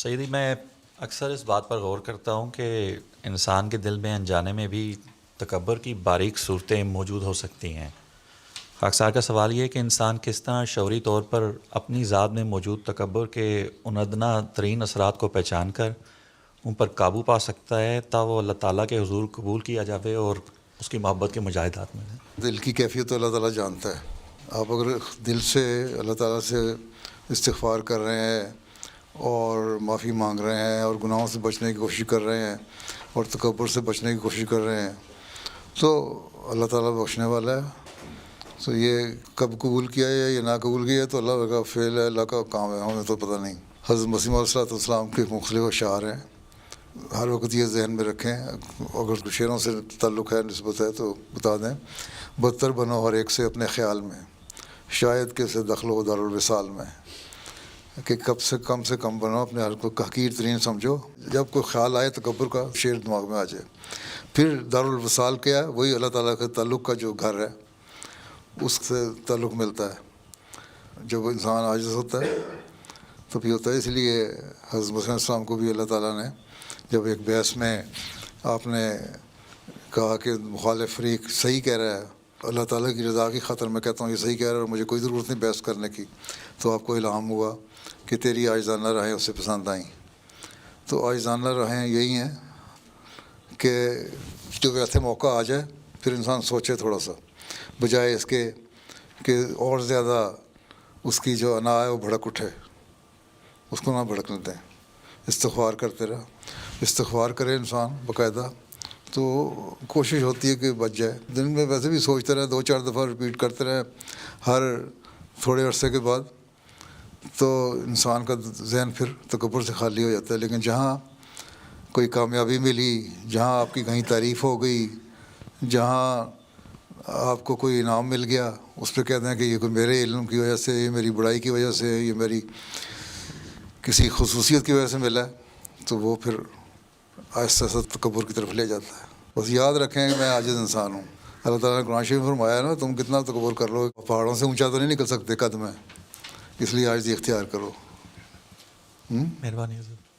سیدی، میں اکثر اس بات پر غور کرتا ہوں کہ انسان کے دل میں انجانے میں بھی تکبر کی باریک صورتیں موجود ہو سکتی ہیں۔ خاکسار کا سوال یہ ہے کہ انسان کس طرح شعوری طور پر اپنی ذات میں موجود تکبر کے ان ادنا ترین اثرات کو پہچان کر ان پر قابو پا سکتا ہے تا وہ اللہ تعالیٰ کے حضور قبول کیا جاوے اور اس کی محبت کے مجاہدات میں ہے۔ دل کی کیفیت اللہ تعالیٰ جانتا ہے۔ آپ اگر دل سے اللہ تعالیٰ سے استغفار کر رہے ہیں اور معافی مانگ رہے ہیں اور گناہوں سے بچنے کی کوشش کر رہے ہیں اور تکبر سے بچنے کی کوشش کر رہے ہیں تو اللہ تعالیٰ بخشنے والا ہے۔ تو یہ کب قبول کیا ہے یا نہ قبول کیا ہے تو اللہ کا فعل ہے، اللہ کا کام ہے، ہمیں تو پتہ نہیں۔ حضرت مسیح علیہ السلام کے مختلف اشعار ہیں، ہر وقت یہ ذہن میں رکھیں، اگر کچھ شعروں سے تعلق ہے، نسبت ہے تو بتا دیں۔ بدتر بنو ہر ایک سے اپنے خیال میں، شاید کہ سے دخل و دارالوصال میں، کہ کم سے کم بنو، اپنے حال کو حقیر ترین سمجھو۔ جب کوئی خیال آئے تکبر کا، شعر دماغ میں آ جائے۔ پھر دارالوصال کیا ہے؟ وہی اللہ تعالیٰ کے تعلق کا جو گھر ہے اس سے تعلق ملتا ہے۔ جب انسان عاجز ہوتا ہے تو بھی ہوتا ہے۔ اس لیے حضرت مسیح علیہ السلام کو بھی اللہ تعالیٰ نے جب ایک بحث میں آپ نے کہا کہ مخالف فریق صحیح کہہ رہا ہے، اللہ تعالیٰ کی رضا کی خاطر میں کہتا ہوں یہ صحیح کہہ رہا ہے اور مجھے کوئی ضرورت نہیں بحث کرنے کی، تو آپ کو الہام ہوا کہ تیری عاجزانہ راہیں اسے پسند آئیں۔ تو عاجزانہ راہیں یہی ہیں کہ جو ایسے موقع آ جائے پھر انسان سوچے تھوڑا سا، بجائے اس کے کہ اور زیادہ اس کی جو انا ہے وہ بھڑک اٹھے، اس کو نہ بھڑکنے دیں۔ استغفار کرتے رہا، استغفار کرے انسان باقاعدہ تو کوشش ہوتی ہے کہ بچ جائے۔ دن میں ویسے بھی سوچتے رہے، 2-4 دفعہ ریپیٹ کرتے رہے ہر تھوڑے عرصے کے بعد، تو انسان کا ذہن پھر تکبر سے خالی ہو جاتا ہے۔ لیکن جہاں کوئی کامیابی ملی، جہاں آپ کی کہیں تعریف ہو گئی، جہاں آپ کو کوئی انعام مل گیا، اس پہ کہتے ہیں کہ یہ کوئی میرے علم کی وجہ سے، یہ میری بڑائی کی وجہ سے، یہ میری کسی خصوصیت کی وجہ سے ملا ہے، تو وہ پھر آہستہ آہستہ تکبر کی طرف لے جاتا ہے۔ بس یاد رکھیں کہ میں عاجز انسان ہوں۔ اللہ تعالیٰ نے قرآن شریف میں فرمایا نا، تم کتنا تکبر کر لو، پہاڑوں سے اونچا تو نہیں نکل سکتے قد میں، اس لیے عاجزی اختیار کرو۔ مہربانی حضرت۔